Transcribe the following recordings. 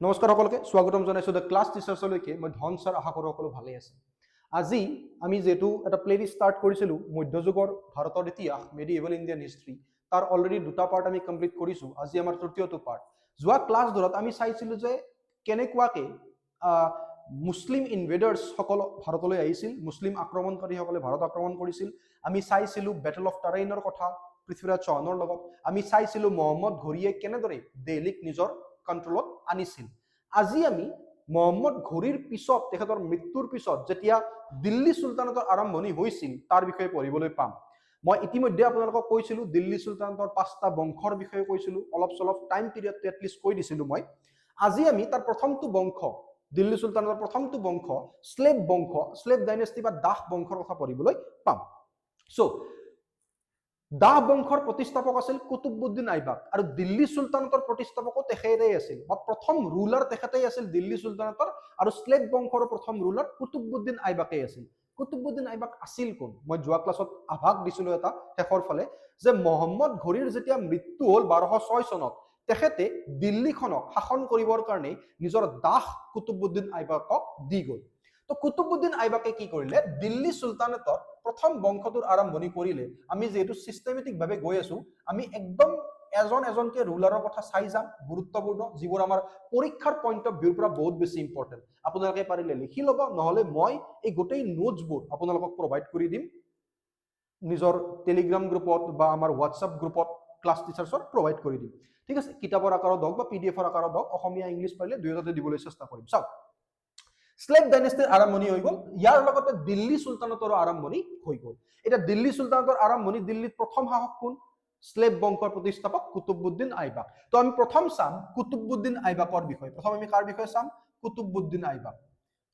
নমস্কাৰ সকলোকে স্বাগতম জনাইছোঁ দ্য ক্লাছ টিচাৰ্ছলৈকে। মই ধন ছাৰ, আশা কৰোঁ সকলো ভালেই আছে। আজি আমি যিহেতু এটা প্লেলিষ্ট ষ্টাৰ্ট কৰিছিলোঁ মধ্যযুগৰ ভাৰতৰ ইতিহাস, মেডিএভেল ইণ্ডিয়ান হিষ্ট্ৰী, তাৰ অলৰেডি দুটা পাৰ্ট আমি কমপ্লিট কৰিছোঁ। আজি আমাৰ তৃতীয়টো পাৰ্ট। যোৱা ক্লাছবোৰত আমি চাইছিলোঁ যে কেনেকুৱাকৈ মুছলিম ইনভেডাৰ্ছসকল ভাৰতলৈ আহিছিল, মুছলিম আক্ৰমণকাৰীসকলে ভাৰত আক্ৰমণ কৰিছিল। আমি চাইছিলোঁ বেটল অফ টাৰাইনৰ কথা পৃথ্বীৰাজ চৌহানৰ লগত। আমি চাইছিলোঁ মহম্মদ ঘোৰীয়ে কেনেদৰে দিল্লীক নিজৰ কণ্ট্ৰলত আনিছিল। আজি আমি মহম্মদ ঘোৰীৰ পিছত, তেখেতৰ মৃত্যুৰ পিছত যেতিয়া দিল্লী চুলতানতৰ আৰম্ভণি হৈছিল তাৰ বিষয়ে পঢ়িবলৈ পাম। মই ইতিমধ্যে আপোনালোকক কৈছিলোঁ দিল্লী চুলতানতৰ 5টা বংশৰ বিষয়ে কৈছিলোঁ, অলপ চলপ টাইম পিৰিয়ডটো এটলিষ্ট কৈ দিছিলোঁ মই। আজি আমি তাৰ প্ৰথমটো বংশ, দিল্লী চুলতানৰ প্ৰথমটো বংশ শ্লেভ ডাইনেষ্টি বা দাস বংশৰ কথা পঢ়িবলৈ পাম। চ' দাহ বংশৰ প্ৰতিষ্ঠাপক আছিল কুতুবুদ্দিন আইবাক, আৰু দিল্লী চুলতানতৰ প্ৰতিষ্ঠাপকো তেখেতেই আছিল, বা প্ৰথম ৰুলাৰ তেখেতেই আছিল দিল্লী চুলতানতৰ, আৰু শ্লেভ বংশৰ প্ৰথম ৰুলাৰ কুতুবুদ্দিন আইবাকেই আছিল। কুতুবুদ্দিন আইবাক আছিল কোন? মই যোৱা ক্লাছত আভাস দিছিলোঁ এটা শেষৰ ফালে, যে মহম্মদ ঘোৰীৰ যেতিয়া মৃত্যু হ'ল 1206 চনত, তেখেতে দিল্লীখনক শাসন কৰিবৰ কাৰণে নিজৰ দাস কুতুবুদ্দিন আইবাকক দি গ'ল। তো কুতুবুদ্দিন আইবাকে কি কৰিলে? দিল্লী চুলতানেটৰ প্ৰথম বংশটোৰ আৰম্ভণি কৰিলে। আমি যিহেতু চিষ্টেমেটিক ভাৱে গৈ আছো, আমি একদম এজন এজনকে ৰুলাৰৰ কথা চাই যাম, গুৰুত্বপূৰ্ণ, যিবোৰ আমাৰ পৰীক্ষাৰ পইণ্ট অফ ভিউৰ পৰা বহুত বেছি ইম্পৰ্টেণ্ট। আপোনালোকে পাৰিলে লিখি ল'ব, নহলে মই এই গোটেই নোটছবোৰ আপোনালোকক প্ৰভাইড কৰি দিম নিজৰ টেলিগ্ৰাম গ্ৰুপত বা আমাৰ হোৱাটছআপ গ্ৰুপত ক্লাছ টিচাৰ্ছক প্ৰভাইড কৰি দিম। ঠিক আছে, কিতাপৰ আকাৰত হওক বা পিডিএফৰ আকাৰত হওক, অসমীয়া ইংলিছ পাৰিলে দুয়োটাতে দিবলৈ চেষ্টা কৰিম। চাওক, শ্লেভ ডাইনেষ্টিৰ আৰম্ভণি হৈ গ'ল, ইয়াৰ লগতে দিল্লী চুলতানতৰো আৰম্ভণি হৈ গ'ল। এতিয়া দিল্লী চুলতানতৰ আৰম্ভণি, দিল্লীত প্ৰথম শাসক কোন? শ্লেভ বংশৰ প্ৰতিষ্ঠাপক কুতুবুদ্দিন আইবাক। তো আমি প্ৰথম চাম কুতুবুদ্দিন আইবাকৰ বিষয়ে। প্ৰথম আমি কাৰ বিষয়ে চাম? Qutubuddin Aibak.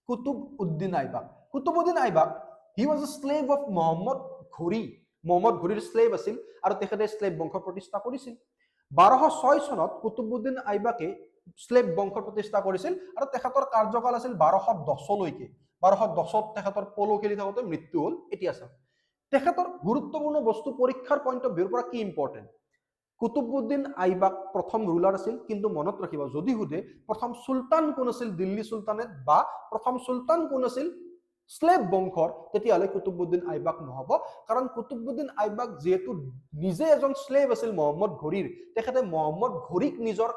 Qutubuddin Aibak. Qutubuddin Aibak, he was a slave of Muhammad Ghori. Muhammad ঘোৰীৰ শ্লেভ আছিল, আৰু তেখেতে শ্লেভ বংশৰ প্ৰতিষ্ঠা কৰিছিল। 1206 চনত কুতুবুদ্দিন আইবাকে শ্লেভ বংশৰ প্ৰতিষ্ঠা কৰিছিল, আৰু তেখেতৰ কাৰ্যকাল আছিল 1210লৈকে। 1210ত তেখেতৰ পলো খেলি থাকোঁতে মৃত্যু হ'ল। এতিয়া চাওক, তেখেতৰ গুৰুত্বপূৰ্ণ বস্তু পৰীক্ষাৰ পইণ্ট অফ ভিউৰ পৰা কি ইম্পৰ্টেণ্ট। কুতুবুদ্দিন আইবাক প্ৰথম ৰুলাৰ আছিল, কিন্তু মনত ৰাখিব, যদি সোধে প্ৰথম চুলতান কোন আছিল দিল্লী চুলতানেট, বা প্ৰথম চুলতান কোন আছিল শ্লেভ বংশৰ, তেতিয়াহ'লে কুতুবুদ্দিন আইবাক নহব। কাৰণ কুতুবুদ্দিন আইবাক যিহেতু নিজে এজন শ্লেভ আছিল মহম্মদ ঘোৰীৰ, তেখেতে মহম্মদ ঘোৰীক নিজৰ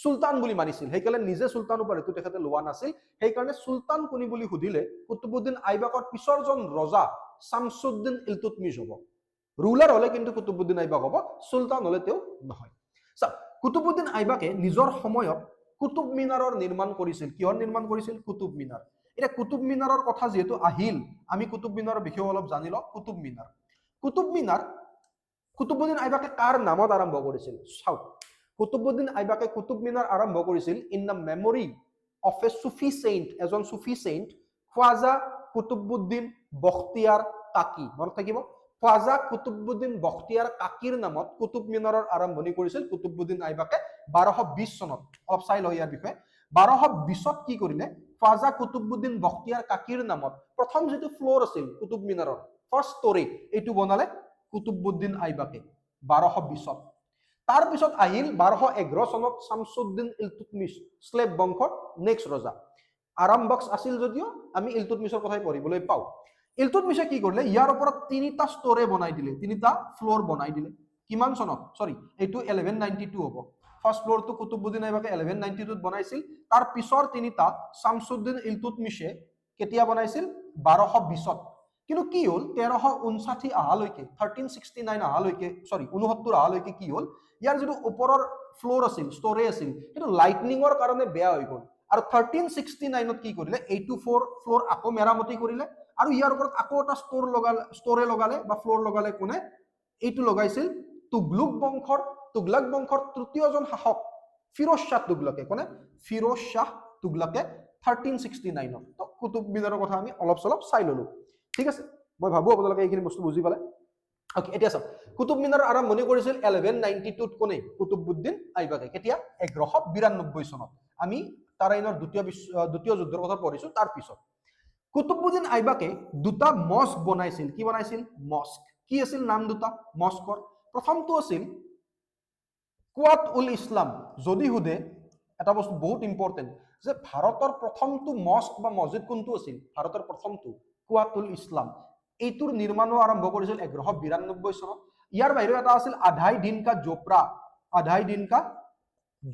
চুলতান বুলি মানিছিল, সেইকাৰণে নিজে চুলতান উপাধিটো তেখেতে লোৱা নাছিল। সেইকাৰণে চুলতান কোনি বুলি সুধিলে কুতুবুদ্দিন আইবাকৰ পিছৰজন ৰজা শামছুদ্দিন ইলতুৎমিছ হ'ব। ৰুলাৰ হলে কিন্তু কুতুবুদ্দিন আইবাক হ'ব, চুলতান হলে তেওঁ নহয়। চাওক, কুতুবুদ্দিন আইবাকে নিজৰ সময়ত কুতুব মিনাৰৰ নিৰ্মাণ কৰিছিল। কিহৰ নিৰ্মাণ কৰিছিল? কুতুব মিনাৰ। এতিয়া কুতুব মিনাৰৰ কথা যিহেতু আহিল, আমি কুতুব মিনাৰৰ বিষয়ে অলপ জানি লওঁ। কুতুব মিনাৰ, কুতুবুদ্দিন আইবাকে কাৰ নামত আৰম্ভ কৰিছিল? চাওক, কুতুবুদ্দিন আইবাকে কুতুব মিনাৰ আৰম্ভ কৰিছিল in the memory of a Sufi saint, এজন চুফি চেইণ্ট, খ্বাজা কুতুবুদ্দিন বখতিয়াৰ কাকি। মনত থাকিব, খ্বাজা কুতুবুদ্দিন বখতিয়াৰ কাকিৰ নামত কুতুব মিনাৰৰ আৰম্ভণি কৰিছিল কুতুবুদ্দিন আইবাকে 1220 চনত। অলপ চাই লওঁ ইয়াৰ বিষয়ে। 1220ত কি কৰিলে? খ্বাজা কুতুবুদ্দিন বখতিয়াৰ কাকিৰ নামত প্ৰথম যিটো ফ্ল'ৰ আছিল কুতুব মিনাৰৰ, ফাৰ্ষ্ট ষ্টৰী, এইটো বনালে কুতুবুদ্দিন আইবাকে 1220ত। তাৰ পিছত আহিল 1211 চনত শামছুদ্দিন ইলতুৎমিছ, শ্লেভ বংশৰ নেক্সট ৰজা। আৰামবক্স আছিল যদিও আমি ইলতুৎমিছৰ কথাই পঢ়িবলৈ পাওঁ। ইলতুৎমিছে কি কৰিলে? ইয়াৰ ওপৰত 3টা ষ্টৰে বনাই দিলে, 3টা ফ্ল'ৰ বনাই দিলে। কিমান চনত? সৰি, এইটো 1192 হ'ব। ফাৰ্ষ্ট ফ্ল'ৰটো কুতুবুদ্দিন আইবাকে 1192ত বনাইছিল। তাৰ পিছৰ 3টা শামছুদ্দিন ইলতুৎমিছে কেতিয়া বনাইছিল? 1220ত। কিন্তু কি হ'ল, 1359 অহালৈকে, 1369 অহালৈকে, সৰি 69 অহালৈকে কি হ'ল, ইয়াৰ যিটো ওপৰৰ ফ্ল'ৰ আছিল, ষ্টৰে আছিল, সেইটো লাইটনিঙৰ কাৰণে বেয়া হৈ গ'ল। আৰু 1369ত কি কৰিলে? এইটো ফ্ল'ৰ আকৌ মেৰামতি কৰিলে, আৰু ইয়াৰ ওপৰত আকৌ এটা ষ্টৰে লগালে বা ফ্ল'ৰ লগালে কোনে? এইটো লগাইছিল তুগলক বংশৰ তৃতীয়জন শাসক ফিৰোজ শ্বাহ তুগলকে। কোনে? ফিৰোজ শ্বাহ তুগলকে 1369ত। তো কুতুব মিনাৰৰ কথা আমি অলপ চলপ চাই ললো। ঠিক আছে, মই ভাবো আপোনালোকে এইখিনি বস্তু বুজি পালে। ওকে, এতিয়া চাওক, কুতুব মিনাৰ আৰম্ভণি কৰিছিল 1192ত কোনে? কুতুবুদ্দিন আইবাকে। কেতিয়া? 1192 চনত। আমি তাৰাইনৰ দ্বিতীয় যুদ্ধৰ কথা পঢ়িছো তাৰ পিছত। কুতুবুদ্দিন আইবাকে দুটা মস্ক বনাইছিল। কি বনাইছিল? মস্ক। কি আছিল নাম দুটা মস্কৰ? প্ৰথমটো আছিল কুৱাত উল ইছলাম। যদি সোধে এটা বস্তু বহুত ইম্পৰ্টেণ্ট যে ভাৰতৰ প্ৰথমটো মস্ক বা মছজিদ কোনটো আছিল ভাৰতৰ প্ৰথমটো কুৱাতুল ইছলাম এইটোৰ নিৰ্মাণো আৰম্ভ কৰিছিল 1192 চনত ইয়াৰ বাহিৰেও এটা আছিল আধাই দিন কা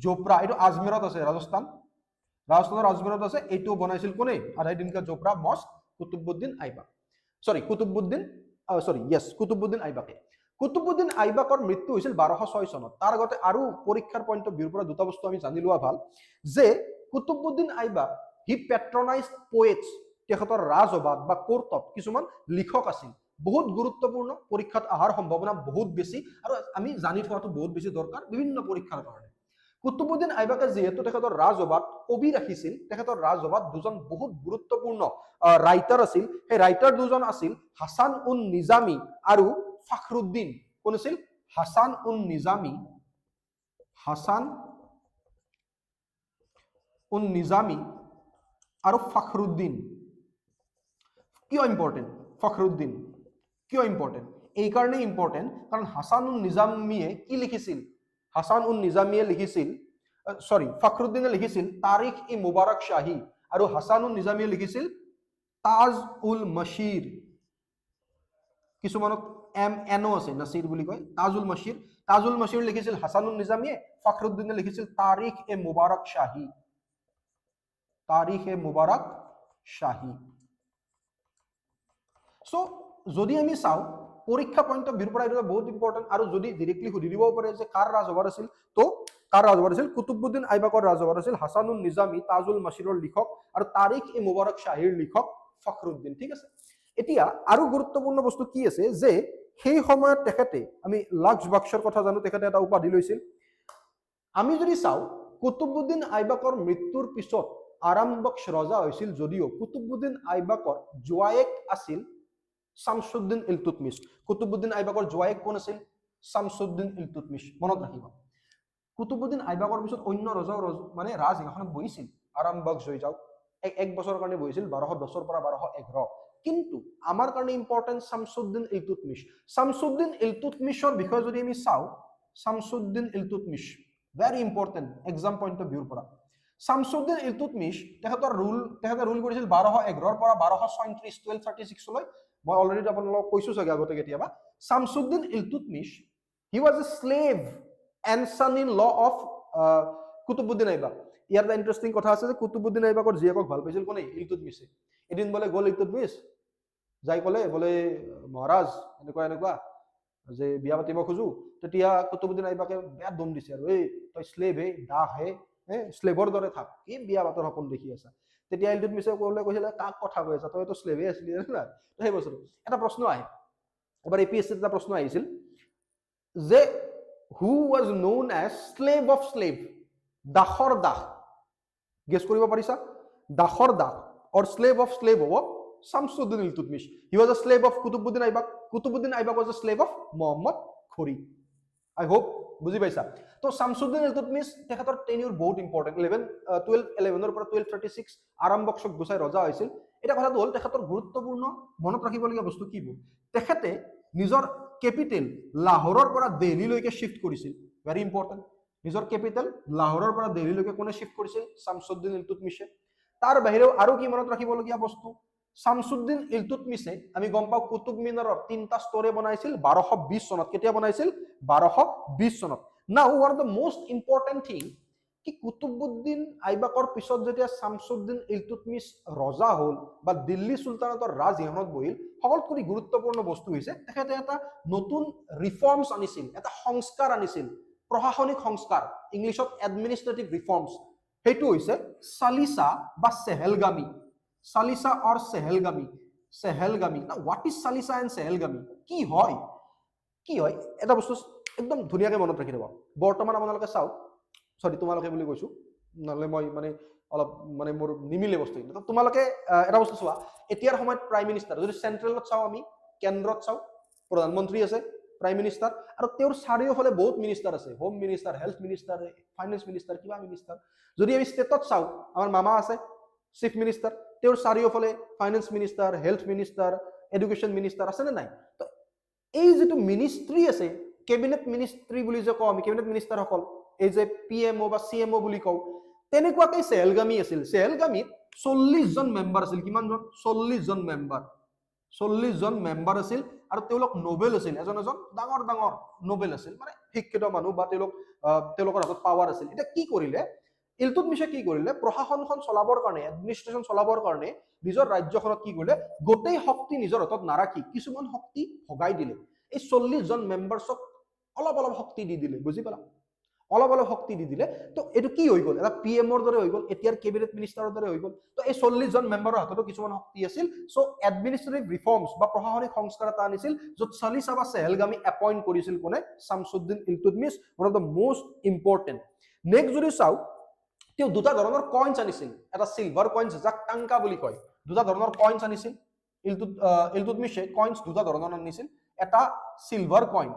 জোপৰা এইটো আজমেৰত আছে ৰাজস্থানৰ আজমেৰত আছে এইটো বনাইছিল কোনে আধাই দিন কা জোপৰা মস্ক কুতুবুদ্দিন আইবাকে কুতুবুদ্দিন আইবাকৰ মৃত্যু হৈছিল 1206 চনত তাৰ আগতে আৰু পৰীক্ষাৰ পইণ্ট অফ ভিউৰ পৰা দুটা বস্তু আমি জানি লোৱা ভাল যে কুতুবুদ্দিন আইবাক হি পেট্ৰনাইজড পোয়েটছ তেখেতৰ ৰাজবাদ বা কোৰ্টত কিছুমান লিখক আছিল বহুত গুৰুত্বপূৰ্ণ পৰীক্ষাত অহাৰ সম্ভাৱনা বহুত বেছি আৰু আমি জানি থোৱাটো বহুত বেছি দৰকাৰ বিভিন্ন পৰীক্ষাৰ কাৰণে কুতুবুদ্দিন আইবাকে যেহেতু তেখেতৰ ৰাজবাদ কবি ৰাখিছিল তেখেতৰ ৰাজবাদ দুজন বহুত গুৰুত্বপূৰ্ণ ৰাইটাৰ আছিল সেই ৰাইটাৰ দুজন আছিল হাছান উন নিজামী আৰু ফখৰুদ্দিন কোন আছিল হাছান উন নিজামী আৰু ফখৰুদ্দিন কিয় ইম্পৰ্টেণ্ট ফখৰুদ্দিন কিয় ইম্পৰ্টেণ্ট এই কাৰণে ইম্পৰ্টেণ্ট কাৰণ হাছান উন নিজামীয়ে কি লিখিছিল ফখৰুদ্দিনে লিখিছিল তাৰিখ ই মুবাৰক শ্বাহী আৰু হাছান উন নিজামীয়ে লিখিছিল তাজ উল মশিৰ কিছুমানক এনো আছে নাছিৰ বুলি কয় তাজুল মশিৰ লিখিছিল হাছান উন নিজামীয়ে ফখৰুদ্দিনে লিখিছিল তাৰিখ এ মুবাৰক শ্বাহী সো যদি আমি চাওঁ পৰীক্ষা পইণ্ট অফ ভিউৰ পৰা এইটো বহুত ইম্পৰ্টেণ্ট আৰু যদি ডিৰেক্টলি সুধি দিব পাৰে যে কাৰ ৰাজভাৰ আছিল তো কাৰ ৰাজভাৰ আছিল কুতুবুদ্দিন আইবাকৰ ৰাজভাৰ আছিল হাছান উন নিজামী তাজুল মশিৰৰ লিখক আৰু তাৰিখ ই মুবাৰক শ্বাহীৰ লিখক ফখৰুদ্দিন ঠিক আছে এতিয়া আৰু গুৰুত্বপূৰ্ণ বস্তু কি আছে যে সেই সময়ত তেখেতে আমি লাক্স বাক্সৰ কথা জানো তেখেতে এটা উপাধি লৈছিল আমি যদি চাওঁ কুতুবুদ্দিন আইবাকৰ মৃত্যুৰ পিছত আৰামবক্স ৰজা হৈছিল যদিও কুতুবুদ্দিন আইবাকৰ জোৱায়েক আছিল শামসুদ্দিন ইলতুতমিছ কুতুবুদ্দিন আইবাকৰ জোৱায়েক কোন আছিল শামসুদ্দিন ইলতুতমিছ মনত ৰাখিব কুতুবুদ্দিন আইবাকৰ পিছত অন্য ৰজাও মানে ৰাজসিংহাসনত বহিছিল আৰামবক্স হৈ যাওক এক বছৰৰ কাৰণে বহিছিল 1210 পৰা 1211 কিন্তু আমাৰ কাৰণে ইম্পৰ্টেন্ট শামসুদ্দিন ইলতুতমিছৰ বিষয়ে যদি আমি চাওঁ Shamsuddin Iltutmish very important exam point of ভিউৰ পৰা শামসুদ্দিন ইলতুতমিছ তেখেতে ৰুল কৰিছিল 1211 পৰা 1236 লৈ মই অলৰেডি আপোনালোকক কৈছো চাগে আগতে কেতিয়াবা Shamsuddin Iltutmish he was a slave and son in law of Qutubuddin Aibak ইয়াৰ এটা ইণ্টাৰেষ্টিং কথা আছে যে কুতুবুদ্দিন আইবাকৰ জীয়েকক ভাল পাইছিল কোনে ইলতুতমিছে এদিন বোলে গ'ল ইলতুতমিছ যাই ক'লে বোলে মহাৰাজ এনেকুৱা যে বিয়া পাতিব খোজো তেতিয়া কুতুবুদ্দিন আইবাকে বেয়া দম দিছে আৰু এই তই স্লেভ হে দাস হে স্লেভৰ দৰে থাক কি বিয়া পাতৰ সপোন দেখি আছা তেতিয়া ইলতুতমিছে কৈছিলে কাক কথা কৈ আছা তইতো স্লেভে আছিলি না সেই বছৰ এটা প্ৰশ্ন আহে এবাৰ এপিএছচিত এটা প্ৰশ্ন আহিছিল যে who was known as slave of slave দাসৰ দাস গেছ কৰিব পাৰিছা দাসৰ Das or slave of slave হ'ব Shamsuddin ইলতুতমিছ he was a slave of Qutubuddin Aibak was a slave of Muhammad ঘুৰি I hope বুজি পাইছা তো শামসুদ্দিন ইলতুতমিছ তেখেতৰ টেনিউৰ বহুত ইম্পৰ্টেণ্ট 11ৰ পৰা 1236 আৰামবক্সক গুচাই ৰজা হৈছিল এটা কথাটো হ'ল তেখেতৰ গুৰুত্বপূৰ্ণ মনত ৰাখিবলগীয়া বস্তু কি হ'ল তেখেতে নিজৰ কেপিটেল লাহোৰৰ পৰা দিল্লীলৈকে শিফট কৰিছিল ভেৰি ইম্পৰ্টেণ্ট নিজৰ কেপিটেল লাহোৰৰ পৰা দিল্লীলৈকে কোনে শিফট কৰিছিল শামসুদ্দিন ইলতুতমিছে তাৰ বাহিৰেও আৰু কি মনত ৰাখিবলগীয়া বস্তু শামসুদ্দিন ইলতুতমিছে আমি গম পাওঁ কুতুব মিনাৰৰ তিনটা ষ্টৰে বনাইছিল 1220 চনত কেতিয়া বনাইছিল 1220 চনত নাও one of the most important thing কি কুতুবুদ্দিন আইবাকৰ পিছত যেতিয়া শামসুদ্দিন ইলতুতমিছ ৰজা হ'ল বা দিল্লী চুলতানতৰ ৰাজসিংহাসনত বহিল সকলোতকৈ গুৰুত্বপূৰ্ণ বস্তু হৈছে তেখেতে এটা নতুন ৰিফৰ্মছ আনিছিল এটা সংস্কাৰ আনিছিল প্ৰশাসনিক সংস্কাৰ ইংলিছত এডমিনিষ্ট্ৰেটিভ ৰিফৰ্মছ সেইটো হৈছে চালিসা বা চেহেলগামী চালিসা অৰ চেহেলগামী না হোৱাট ইজ চালিসা এণ্ড চেহেলগামী কি হয় এটা বস্তু একদম ধুনীয়াকৈ মনত ৰাখি দিব বৰ্তমান আপোনালোকে চাওক সৰি তোমালোকে বুলি কৈছো নহলে মই মানে অলপ মানে মোৰ নিমিলে বস্তু তোমালোকে এটা বস্তু চোৱা এতিয়াৰ সময়ত প্ৰাইম মিনিষ্টাৰ যদি চেন্ট্ৰেলত চাওঁ আমি কেন্দ্ৰত চাওঁ প্ৰধানমন্ত্ৰী আছে প্ৰাইম মিনিষ্টাৰ আৰু তেওঁৰ চাৰিওফালে বহুত মিনিষ্টাৰ আছে home minister health minister finance minister কিবা মিনিষ্টাৰ যদি আমি ষ্টেটত চাওঁ আমাৰ মামা আছে চিফ মিনিষ্টাৰ তেওঁৰ চাৰিওফালে finance minister health minister education minister আছে নে নাই তো এই যেটো মিনিষ্ট্ৰী আছে কেবিনেট মিনিষ্ট্ৰী বুলি যে কওঁ আমি কেবিনেট মিনিষ্টাৰসকল এই যে পিএমও বা চিএমও বুলি কওঁ তেনেকুৱাকৈ চেহেলগামী আছিল। চেহেলগামীত 40 জন মেম্বাৰ আছিল। কিমান জন? 40 জন মেম্বাৰ। 40 জন মেম্বাৰ আছিল আৰু তেওঁলোক নোবেল আছিল। এজন এজন ডাঙৰ ডাঙৰ নোবেল আছিল, মানে শিক্ষিত মানুহ বা তেওঁলোকৰ হাতত পাৱাৰ আছিল। এতিয়া কি কৰিলে ইলতুৎমিছে? কি কৰিলে প্ৰশাসনখন চলাবৰ কাৰণে, এডমিনিষ্ট্ৰেশ্যন চলাবৰ কাৰণে নিজৰ ৰাজ্যখনত কি কৰিলে গোটেই শক্তি নিজৰ হাতত নাৰাখি কিছুমান শক্তি ভগাই দিলে। এই 40 জন মেম্বাৰ্ছক অলপ অলপ শক্তি দি দিলে। বুজি পালা? অলপ অলপ শক্তি দি দিলে। তো এইটো কি হৈ গ'ল? এটা পিএমৰ দৰে হৈ গ'ল, এতিয়াৰ কেবিনেট মিনিষ্টাৰৰ দৰে হৈ গ'ল। তো এই 40 জন মেম্বাৰৰ হাততো কিছুমান শক্তি আছিল। চ' এডমিনিষ্ট্ৰেটিভ ৰিফৰ্মছ বা প্ৰশাসনিক সংস্কাৰ এটা আনিছিল, য'ত চালিচা বা চেহেলগামী এপইণ্ট কৰিছিল কোনে? Shamsuddin Iltutmish, one of the most important. Next যদি চাওঁ, তেওঁ দুটা ধৰণৰ কইনছ আনিছিল। এটা চিলভাৰ কইনছ, যাক টাংকা বুলি কয়। দুটা ধৰণৰ কইনছ আনিছিল ইলতুৎমিছে। কইনছ দুটা ধৰণৰ আনিছিল। এটা চিলভাৰ কইন,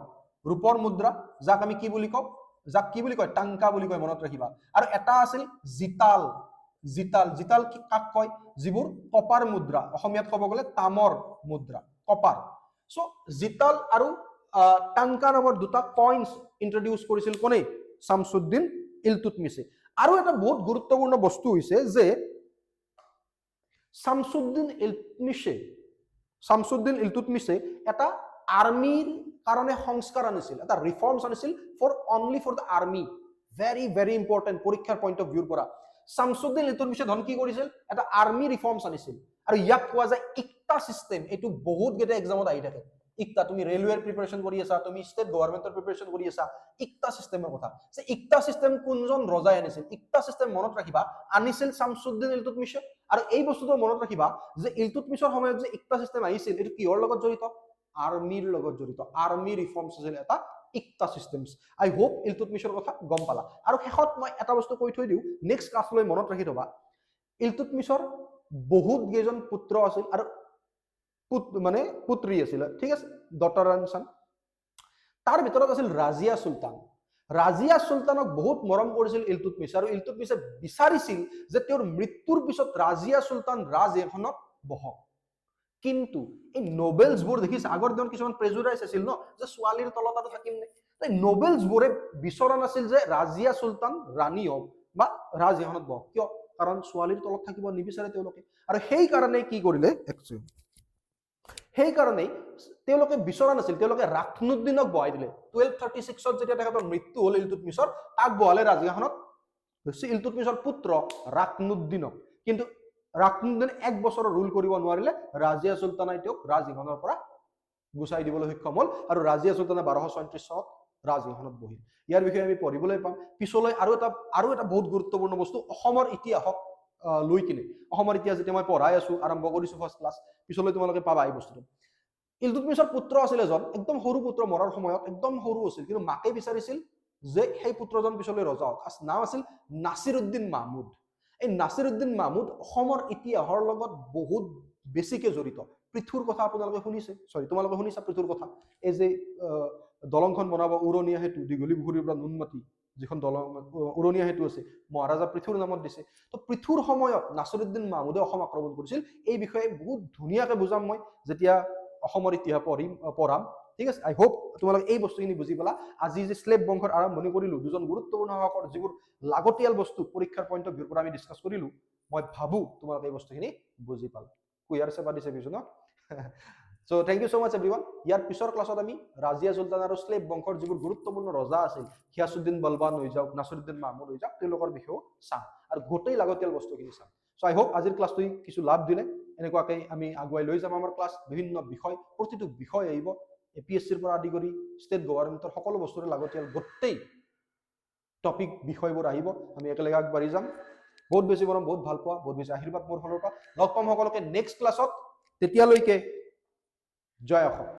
ৰূপৰ মুদ্ৰা, যাক আমি কি বুলি কওঁ? যাক কি বুলি কয়? টাংকা বুলি কয়, মনত ৰাখিবা। আৰু এটা আছিল জিতাল। জিতাল জিতাল কাক কয়? যিবোৰ কপাৰ মুদ্ৰা, অসমীয়াত ক'ব গ'লে তামৰ মুদ্ৰা, কপাৰ। চ' জিতাল আৰু টাংকা নামৰ দুটা কইনছ ইন্ট্ৰডিউচ কৰিছিল কোনে? শামছুদ্দিন ইলতুৎমিছে। আৰু এটা বহুত গুৰুত্বপূৰ্ণ বস্তু হৈছে যে শামছুদ্দিন ইলতুৎমিছে এটা আৰ্মিৰ কাৰণে সংস্কাৰ আনিছিল, এটা ৰিফৰ্মছ আনিছিল only for the army. Very very important পৰীক্ষাৰ পইণ্ট অফ ভিউৰ পৰা। শামছুদ্দিন ইলতুৎমিছে কি কৰিছিল? এটা আৰ্মি ৰিফৰ্মছ আনিছিল, আৰু ইয়াক কোৱা যায় ইকতা চিষ্টেম। এইটো বহুত কেইটা এক্সামত আহি থাকে। ইকতা, তুমি ৰেলৱেৰ প্ৰিপাৰেশ্যন কৰি আছা, তুমি ষ্টেট গভৰ্ণমেণ্টৰ প্ৰিপাৰেশ্যন কৰি আছা, ইকতা চিষ্টেমৰ কথা। যে ইকতা চিষ্টেম কোনজন ৰজাই আনিছিল? ইকতা চিষ্টেম মনত ৰাখিবা আনিছিল শামছুদ্দিন ইলতুৎমিছে। আৰু এই বস্তুটো মনত ৰাখিবা যে ইলতুৎমিছৰ সময়ত যে ইকতা চিষ্টেম আহিছিল, এইটো কিহৰ লগত জড়িত? আৰ্মিৰ লগত জড়িত। আৰ্মি ৰিফৰ্মছ আছিল এটা ইকতা চিষ্টেমছ। আই হোপ ইলতুৎমিছৰ কথা গম পালা। আৰু শেষত মই এটা বস্তু কৈ থৈ দিওঁ, নেক্সট ক্লাছলৈ মনত ৰাখি থবা। ইলতুৎমিছৰ বহুত কেইজন পুত্ৰ আছিল আৰু পুত্ৰী আছিল, ঠিক আছে, ডটাৰ এণ্ড সন। তাৰ ভিতৰত আছিল ৰাজিয়া চুলতান। ৰাজিয়া চুলতানক বহুত মৰম কৰিছিল ইলতুৎমিছে, আৰু ইলতুৎমিছে বিচাৰিছিল যে তেওঁৰ মৃত্যুৰ পিছত ৰাজিয়া চুলতান ৰাজসিংহাসনত বহক। কিন্তু এই নোবেলছবোৰ দেখিছে, আগৰ দিনত কিছুমান প্ৰেজুডাইজ আছিল ন, যে ছোৱালীৰ তলত আৰু থাকিম নে? নোবেলছবোৰে বিচৰা নাছিল যে ৰাজিয়া চুলতান ৰাণী হওক বা ৰাজসিংহাসনত বহক। কিয়? কাৰণ ছোৱালীৰ তলত থাকিব নিবিচাৰে তেওঁলোকে। আৰু সেইকাৰণে কি কৰিলে, সেইকাৰণেই তেওঁলোকে বিচৰা নাছিল, তেওঁলোকে ৰাকনুদ্দিনক বহাই দিলে। 1236 যেতিয়া তেখেতৰ মৃত্যু হ'ল ইলতুৎমিছৰ, তাক বহালে ৰাজসিংহাসনত ইলতুৎমিছৰ পুত্ৰ ৰাকনুদ্দিনক। কিন্তু ৰাকনুদ্দিনে 1 বছৰ ৰুল কৰিব নোৱাৰিলে। ৰাজিয়া চুলতানে তেওঁক ৰাজসিংহাসনৰ পৰা গুচাই দিবলৈ সক্ষম হ'ল, আৰু ৰাজিয়া চুলতানে 1234 চনত ৰাজসিংহাসনত বহিল। ইয়াৰ বিষয়ে আমি পঢ়িবলৈ পাম পিছলৈ। আৰু এটা বহুত গুৰুত্বপূৰ্ণ বস্তু, অসমৰ ইতিহাসক লৈ কিনে, অসমৰ ইতিহাস যেতিয়া মই পঢ়াই আছো, আৰম্ভ কৰিছো ফাৰ্ষ্ট ক্লাছ, পিছলৈ তোমালোকে পাবা এই বস্তুটো। ইলতুৎমিছৰ পুত্ৰ আছিল এজন, একদম সৰু পুত্ৰ, মৰাৰ সময়ত একদম সৰু আছিল, কিন্তু মাকে বিচাৰিছিল যে সেই পুত্ৰজন পিছলৈ ৰজা হওক। নাম আছিল নাছিৰুদ্দিন মাহমুদ। এই নাছিৰুদ্দিন মাহমুদ অসমৰ ইতিহাসৰ লগত বহুত বেছিকে জড়িত। পৃথুৰ কথা আপোনালোকে শুনিছে, তোমালোকে শুনিছা পৃথুৰ কথা। এই যে দলংখন বনাব, উৰণীয়া সেতু, দীঘলী পুখুৰীৰ পৰা নুনমাটি যিখন দলং, উৰণীয়া সেতু আছে, মহাৰাজা পৃথুৰ নামত দিছে। তো পৃথুৰ সময়ত নাছিৰুদ্দিন মাহমুদে অসম আক্ৰমণ কৰিছিল। এই বিষয়ে বহুত ধুনীয়াকে বুজাম মই যেতিয়া অসমৰ ইতিহাস পঢ়াম, ঠিক আছে। আই হোপ তোমালোকে এই বস্তুখিনি বুজি পালা। আজি যে শ্লেপ বংশৰ আৰম্ভণি কৰিলো, দুজন গুৰুত্বপূৰ্ণ শাসকৰ যিবোৰ লাগতিয়াল বস্তু পৰীক্ষাৰ পইণ্ট অফ ভিউৰ পৰা আমি ডিছকাছ কৰিলো, মই ভাবো তোমালোকে এই বস্তুখিনি বুজি পালা। কুইয়াৰ চেবা দিছে বিজনক। So thank you so much everyone. ইয়াৰ পিছৰ ক্লাছত আমি ৰাজিয়া চুলতান আৰু শ্লেপ বংশৰ যিবোৰ গুৰুত্বপূৰ্ণ ৰজা আছিল, ঘিয়াছুদ্দিন বলবান হৈ যাওক, নাছিৰুদ্দিন মাহমুদ হৈ যাওক, তেওঁলোকৰ বিষয়েও চাম, আৰু গোটেই লাগতিয়াল বস্তুখিনি চাম। চ' আই হোপ আজিৰ ক্লাছটোৱে কিছু লাভ দিলে। এনেকুৱাকৈ আমি আগুৱাই লৈ যাম আমাৰ ক্লাছ। বিভিন্ন বিষয়, প্ৰতিটো বিষয় আহিব, APSCৰ পৰা আদি কৰি ষ্টেট গভৰ্ণমেণ্টৰ সকলো বস্তুৰে লাগতিয়াল গোটেই টপিক বিষয়বোৰ আহিব। আমি একেলগে আগবাঢ়ি যাম। বহুত বেছি মৰম, বহুত ভাল পোৱা, বহুত বেছি আশীৰ্বাদ মোৰ ফালৰ পৰা। লগ পাম সকলোকে নেক্সট ক্লাছত। তেতিয়ালৈকে জয় অসম।